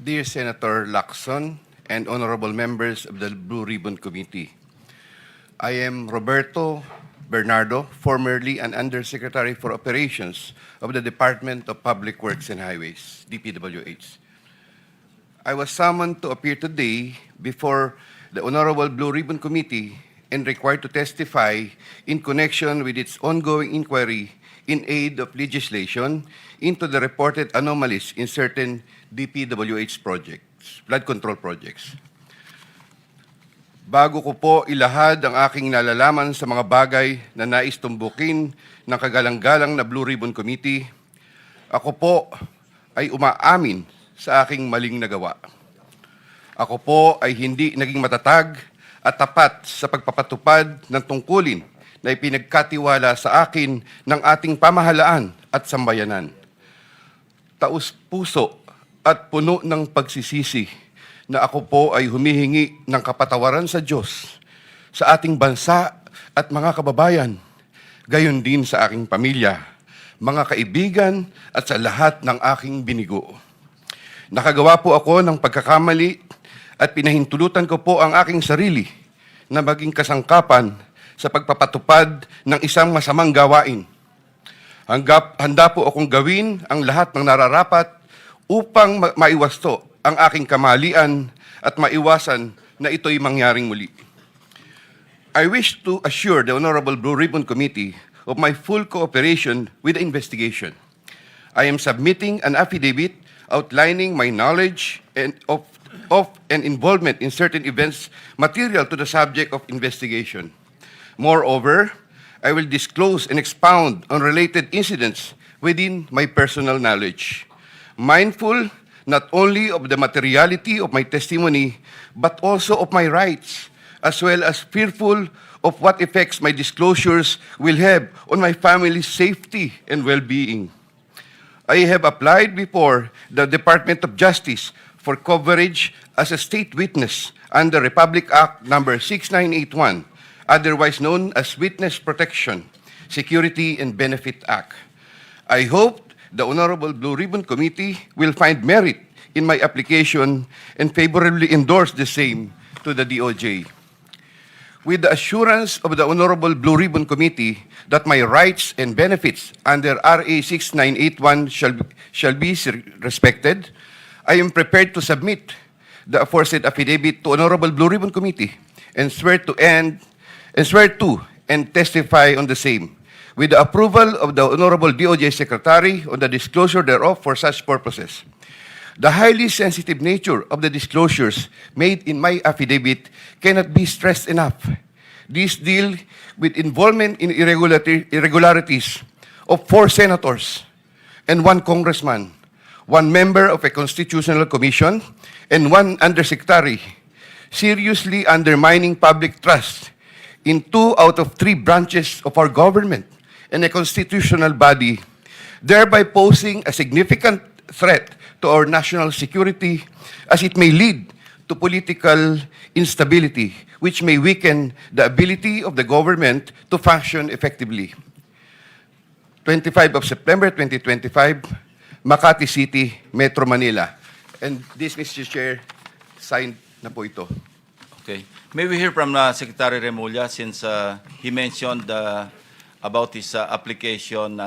Dear Senator Lacson and honorable members of the Blue Ribbon Committee, I am Roberto Bernardo, formerly an Undersecretary for Operations of the Department of Public Works and Highways, DPWH. I was summoned to appear today before the Honorable Blue Ribbon Committee and required to testify in connection with its ongoing inquiry in aid of legislation into the reported anomalies in certain DPWH projects, flood control projects. Bago ko po ilahad ang aking nalalaman sa mga bagay na nais tumbukin ng kagalang-galang na Blue Ribbon Committee, ako po ay umaamin sa aking maling nagawa. Ako po ay hindi naging matatag at tapat sa pagpapatupad ng tungkulin na ipinagkatiwala sa akin ng ating pamahalaan at sambayanan. Taus-puso at puno ng pagsisisi na ako po ay humihingi ng kapatawaran sa Diyos, sa ating bansa at mga kababayan, gayon din sa aking pamilya, mga kaibigan at sa lahat ng aking binigo. Nakagawa po ako ng pagkakamali at pinahintulutan ko po ang aking sarili na maging kasangkapan sa pagpapatupad ng isang masamang gawain. Handa po akong gawin ang lahat ng nararapat upang maiwasto ang aking kamalian at maiwasan na ito'y mangyaring muli. I wish to assure the Honorable Blue Ribbon Committee of my full cooperation with the investigation. I am submitting an affidavit outlining my knowledge and of and involvement in certain events material to the subject of investigation. Moreover, I will disclose and expound on related incidents within my personal knowledge, mindful not only of the materiality of my testimony, but also of my rights, as well as fearful of what effects my disclosures will have on my family's safety and well-being. I have applied before the Department of Justice for coverage as a state witness under Republic Act No. 6981, otherwise known as Witness Protection, Security and Benefit Act. I hope the Honorable Blue Ribbon Committee will find merit in my application and favorably endorse the same to the DOJ. With the assurance of the Honorable Blue Ribbon Committee that my rights and benefits under RA 6981 shall be respected, I am prepared to submit the aforesaid affidavit to Honorable Blue Ribbon Committee and swear to and testify on the same, with the approval of the Honorable DOJ Secretary on the disclosure thereof for such purposes. The highly sensitive nature of the disclosures made in my affidavit cannot be stressed enough. These deal with involvement in irregularities of 4 senators and 1 congressman, 1 member of a constitutional commission, and 1 undersecretary, seriously undermining public trust in 2 out of 3 branches of our government and a constitutional body, thereby posing a significant threat to our national security as it may lead to political instability, which may weaken the ability of the government to function effectively. 25 of September 2025, Makati City, Metro Manila. And this, Mr. Chair, signed na po ito. Okay. May we hear from Secretary Remulla since he mentioned about his application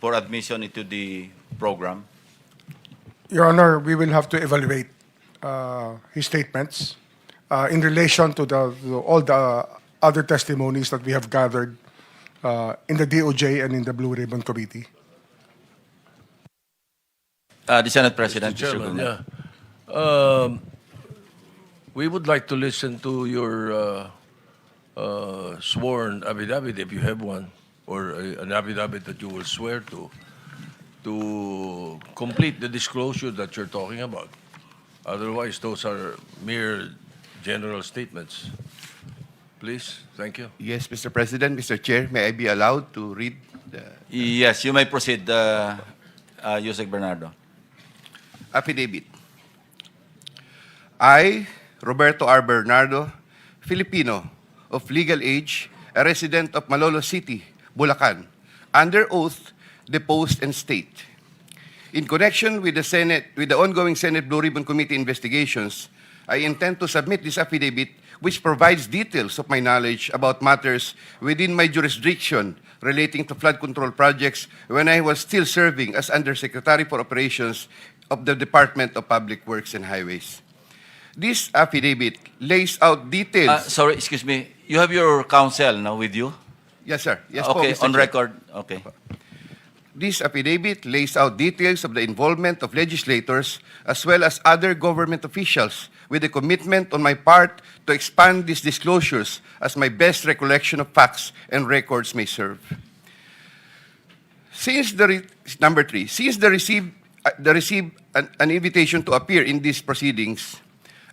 for admission into the program? Your Honor, we will have to evaluate his statements in relation to all the other testimonies that we have gathered in the DOJ and in the Blue Ribbon Committee. The Senate President, Mr. Chairman, Guzman. we would like to listen to your sworn affidavit, if you have one, or an affidavit that you will swear to complete the disclosure that you're talking about. Otherwise, those are mere general statements. Please, thank you. Yes, Mr. President, Mr. Chair, may I be allowed to read the Yes, you may proceed, USec Bernardo. affidavit? I, Roberto R. Bernardo, Filipino, of legal age, a resident of Malolos City, Bulacan, under oath, depose and state. In connection with the ongoing Senate Blue Ribbon Committee investigations, I intend to submit this affidavit which provides details of my knowledge about matters within my jurisdiction relating to flood control projects when I was still serving as Undersecretary for Operations of the Department of Public Works and Highways. This affidavit lays out details. Sorry, excuse me. You have your counsel now with you? Yes, sir. Yes, po, Okay, Mr. on Chair. record. Okay. This affidavit lays out details of the involvement of legislators as well as other government officials with a commitment on my part to expand these disclosures as my best recollection of facts and records may serve. Number three, since the received an invitation to appear in these proceedings,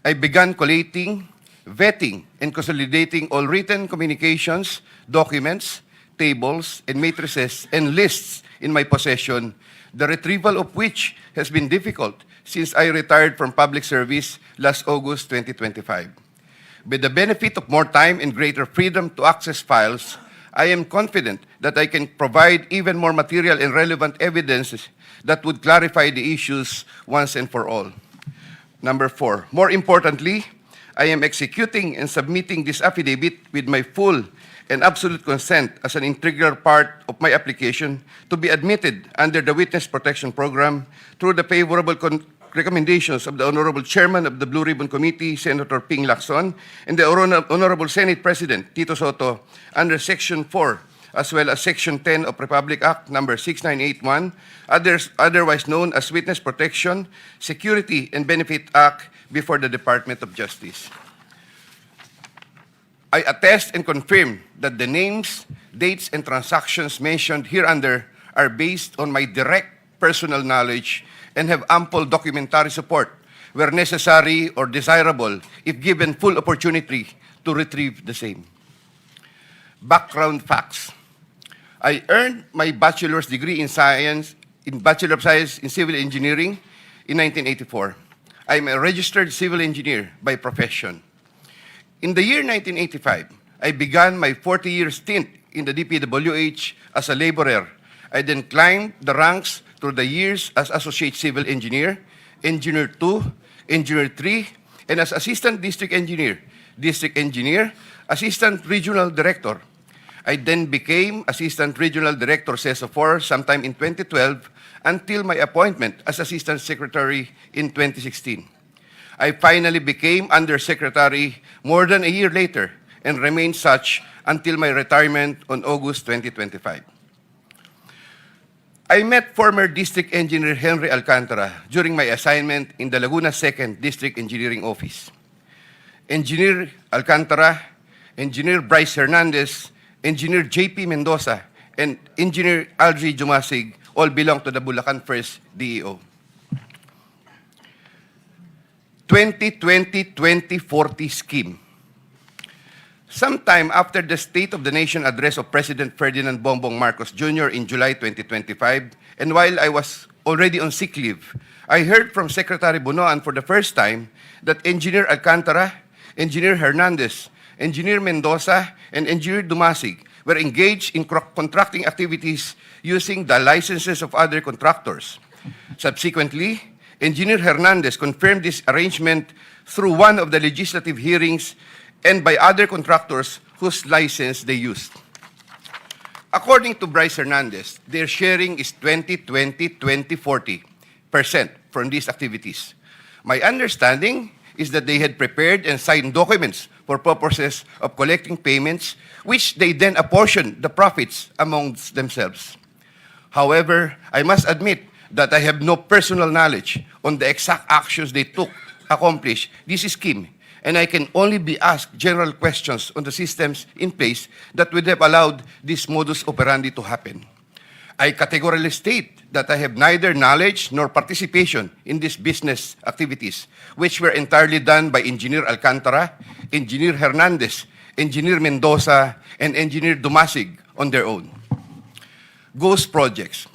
I began collating, vetting, and consolidating all written communications, documents, tables, and matrices, and lists in my possession, the retrieval of which has been difficult since I retired from public service last August 2025. With the benefit of more time and greater freedom to access files, I am confident that I can provide even more material and relevant evidence that would clarify the issues once and for all. Number four, more importantly, I am executing and submitting this affidavit with my full and absolute consent as an integral part of my application to be admitted under the Witness Protection Program through the favorable recommendations of the Honorable Chairman of the Blue Ribbon Committee, Senator Ping Lacson, and the Honorable Senate President, Tito Soto, under Section 4, as well as Section 10 of Republic Act Number 6981, otherwise known as Witness Protection, Security, and Benefit Act before the Department of Justice. I attest and confirm that the names, dates, and transactions mentioned hereunder are based on my direct personal knowledge and have ample documentary support where necessary or desirable if given full opportunity to retrieve the same. Background facts. I earned my bachelor's degree in Bachelor of Science in Civil Engineering in 1984. I am a registered civil engineer by profession. In the year 1985, I began my 40-year stint in the DPWH as a laborer. I then climbed the ranks through the years as Associate Civil Engineer, Engineer 2, Engineer 3, and as Assistant District Engineer, Assistant Regional Director. I then became Assistant Regional Director CESO 4 sometime in 2012 until my appointment as Assistant Secretary in 2016. I finally became Undersecretary more than a year later and remained such until my retirement on August 2025. I met former District Engineer Henry Alcantara during my assignment in the Laguna 2nd District Engineering Office. Engineer Alcantara, Engineer Bryce Hernandez, Engineer J.P. Mendoza, and Engineer Algie Jumasig all belong to the Bulacan 1st DEO. 2020-2040 scheme. Sometime after the State of the Nation address of President Ferdinand Bongbong Marcos Jr. in July 2025, and while I was already on sick leave, I heard from Secretary Bunoan for the first time that Engineer Alcantara, Engineer Hernandez, Engineer Mendoza, and Engineer Dumasig were engaged in contracting activities using the licenses of other contractors. Subsequently, Engineer Hernandez confirmed this arrangement through one of the legislative hearings and by other contractors whose license they used. According to Bryce Hernandez, their sharing is 20-20-20-40% from these activities. My understanding is that they had prepared and signed documents for purposes of collecting payments, which they then apportioned the profits amongst themselves. However, I must admit that I have no personal knowledge on the exact actions they took to accomplish this scheme, and I can only be asked general questions on the systems in place that would have allowed this modus operandi to happen. I categorically state that I have neither knowledge nor participation in these business activities, which were entirely done by Engineer Alcantara, Engineer Hernandez, Engineer Mendoza, and Engineer Dumasig on their own. Ghost projects.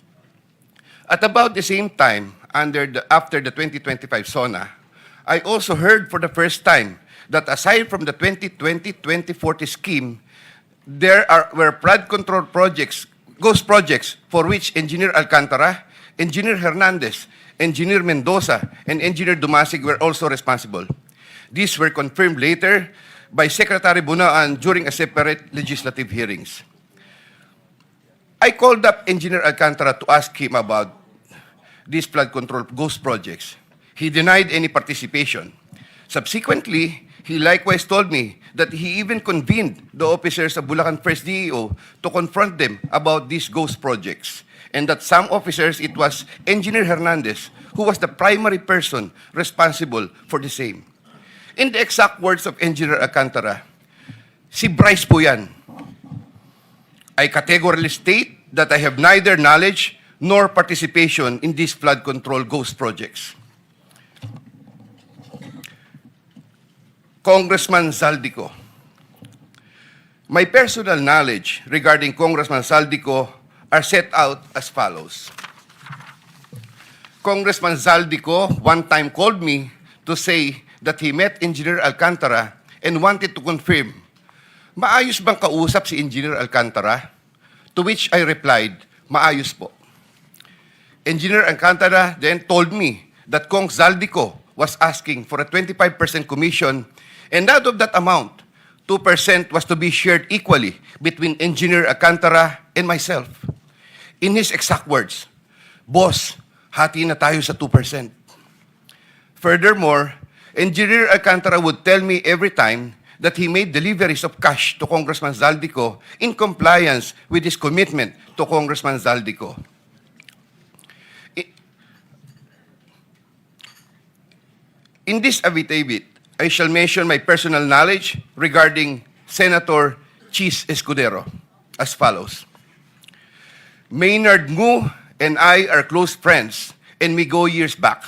At about the same time, after the 2025 SONA, I also heard for the first time that aside from the 2020-2040 scheme, were flood control projects, ghost projects, for which Engineer Alcantara, Engineer Hernandez, Engineer Mendoza, and Engineer Dumasig were also responsible. These were confirmed later by Secretary Bunaan during a separate legislative hearings. I called up Engineer Alcantara to ask him about these flood control ghost projects. He denied any participation. Subsequently, he likewise told me that he even convened the officers of Bulacan First DEO to confront them about these ghost projects, and that some officers, it was Engineer Hernandez, who was the primary person responsible for the same. In the exact words of Engineer Alcantara, si Bryce po yan. I categorically state that I have neither knowledge nor participation in these flood control ghost projects. Congressman Zaldico. My personal knowledge regarding Congressman Zaldico are set out as follows. Congressman Zaldico one time called me to say that he met Engineer Alcantara and wanted to confirm, maayos bang kausap si Engineer Alcantara? To which I replied, maayos po. Engineer Alcantara then told me that Kong Zaldico was asking for a 25% commission, and out of that amount, 2% was to be shared equally between Engineer Alcantara and myself. In his exact words, Boss, hati na tayo sa 2%. Furthermore, Engineer Alcantara would tell me every time that he made deliveries of cash to Congressman Zaldico in compliance with his commitment to Congressman Zaldico. In this affidavit, I shall mention my personal knowledge regarding Senator Chis Escudero as follows. Maynard Ngu and I are close friends, and we go years back.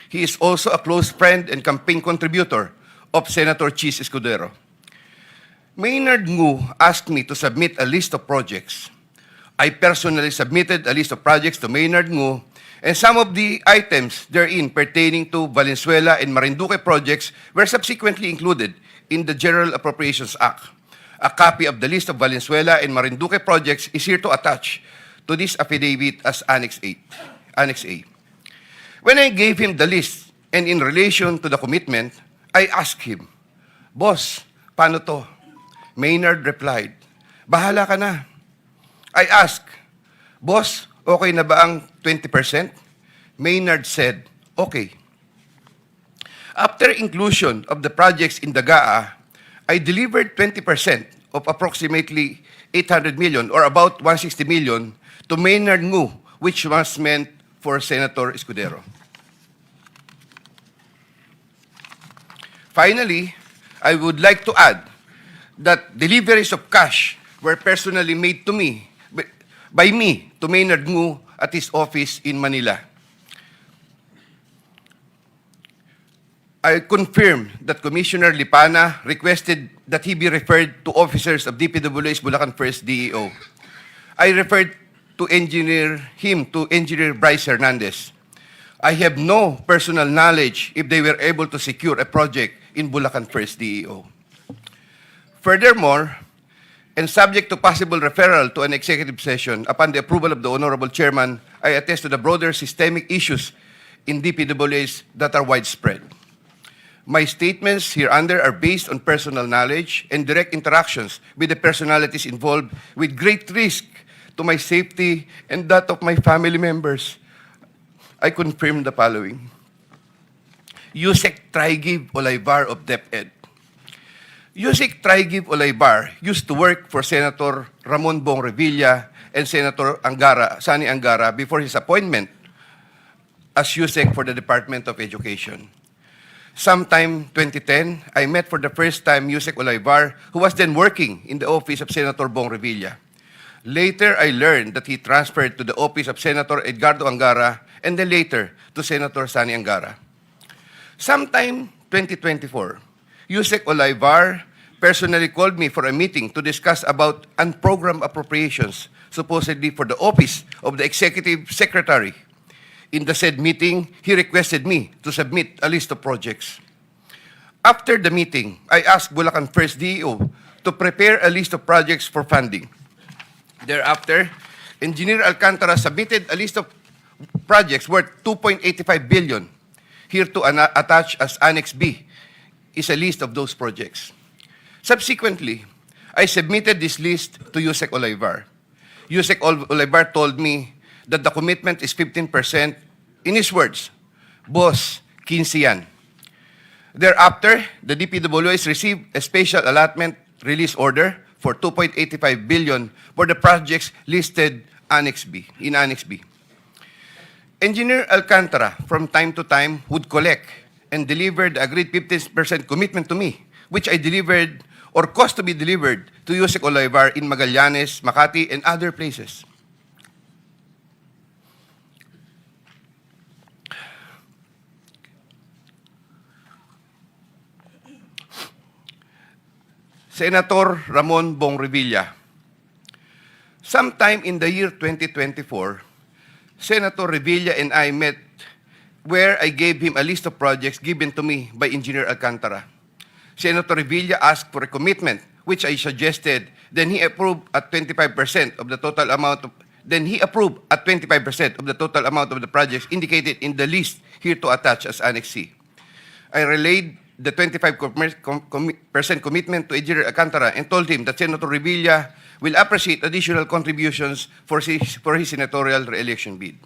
He is also a close friend and campaign contributor of Senator Chis Escudero. Maynard Ngu asked me to submit a list of projects. I personally submitted a list of projects to Maynard Ngu, and some of the items therein pertaining to Valenzuela and Marinduque projects were subsequently included in the General Appropriations Act. A copy of the list of Valenzuela and Marinduque projects is here to attach to this affidavit as Annex A. When I gave him the list and in relation to the commitment, I asked him, Boss, paano to? Maynard replied, bahala ka na. I asked, Boss, okay na ba ang 20%? Maynard said, okay. After inclusion of the projects in the GAA, I delivered 20% of approximately 800 million or about 160 million to Maynard Ngu, which was meant for Senator Escudero. Finally, I would like to add that deliveries of cash were personally made to me, by me, to Maynard Ngu at his office in Manila. I confirm that Commissioner Lipana requested that he be referred to officers of DPWH Bulacan First DEO. I referred to Engineer Bryce Hernandez. I have no personal knowledge if they were able to secure a project in Bulacan First DEO. Furthermore, and subject to possible referral to an executive session upon the approval of the Honorable Chairman, I attest to the broader systemic issues in DPWH that are widespread. My statements hereunder are based on personal knowledge and direct interactions with the personalities involved with great risk to my safety and that of my family members. I confirm the following. USec Trigiv Olaybar of DepEd. USec Trigiv Olaybar used to work for Senator Ramon Bong Revilla and Senator Sani Angara before his appointment as USec for the Department of Education. Sometime 2010, I met for the first time USec Olaybar, who was then working in the office of Senator Bong Revilla. Later, I learned that he transferred to the office of Senator Edgardo Angara and then later to Senator Sani Angara. Sometime 2024, USec Olaybar personally called me for a meeting to discuss about unprogrammed appropriations, supposedly for the office of the Executive Secretary. In the said meeting, he requested me to submit a list of projects. After the meeting, I asked Bulacan First DEO to prepare a list of projects for funding. Thereafter, Engineer Alcantara submitted a list of projects worth 2.85 billion. Here to attach as Annex B is a list of those projects. Subsequently, I submitted this list to USec Olivar. USec Olivar told me that the commitment is 15%. In his words, boss, 15 yan. Thereafter, the DPWH received a special allotment release order for 2.85 billion for the projects listed in Annex B. Engineer Alcantara, from time to time, would collect and deliver the agreed 15% commitment to me, which I delivered or caused to be delivered to USec Olivar in Magallanes, Makati, and other places. Senator Ramon Bong Revilla. Sometime in the year 2024, Senator Revilla and I met where I gave him a list of projects given to me by Engineer Alcantara. Senator Revilla asked for a commitment, which I suggested. Then he approved at 25% of the total amount of the projects indicated in the list here to attach as Annex C. I relayed the 25% commitment to Engineer Alcantara and told him that Senator Revilla will appreciate additional contributions for his senatorial re-election bid.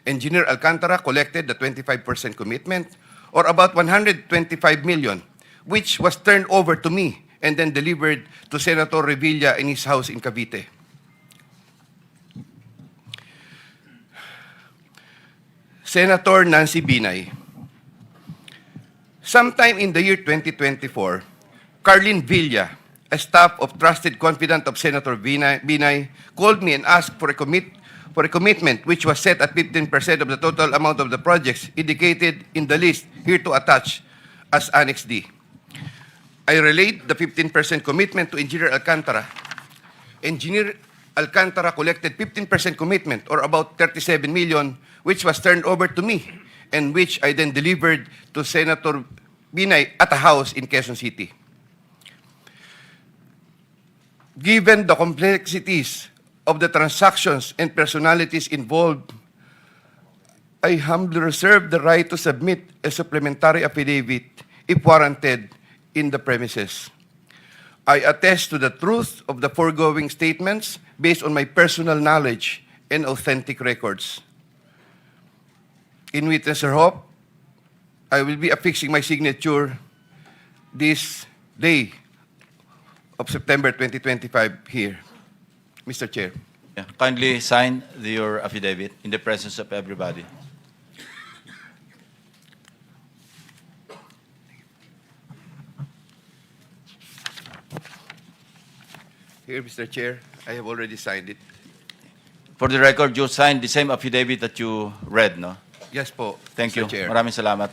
Engineer Alcantara collected the 25% commitment, or about 125 million, which was turned over to me and then delivered to Senator Revilla in his house in Cavite. Senator Nancy Binay. Sometime in the year 2024, Carlin Villa, a staff of trusted confidant of Senator Binay, called me and asked for a commitment which was set at 15% of the total amount of the projects indicated in the list here to attach as Annex D. I relayed the 15% commitment to Engineer Alcantara. Engineer Alcantara collected 15% commitment, or about 37 million, which was turned over to me and which I then delivered to Senator Binay at a house in Quezon City. Given the complexities of the transactions and personalities involved, I humbly reserve the right to submit a supplementary affidavit if warranted in the premises. I attest to the truth of the foregoing statements based on my personal knowledge and authentic records. In witness or hope, I will be affixing my signature this day of September 2025 here. Mr. Chair. Yeah. Kindly sign your affidavit in the presence of everybody. Here, Mr. Chair, I have already signed it. For the record, you signed the same affidavit that you read, no? Yes po, Thank Mr. you. Chair. Maraming salamat.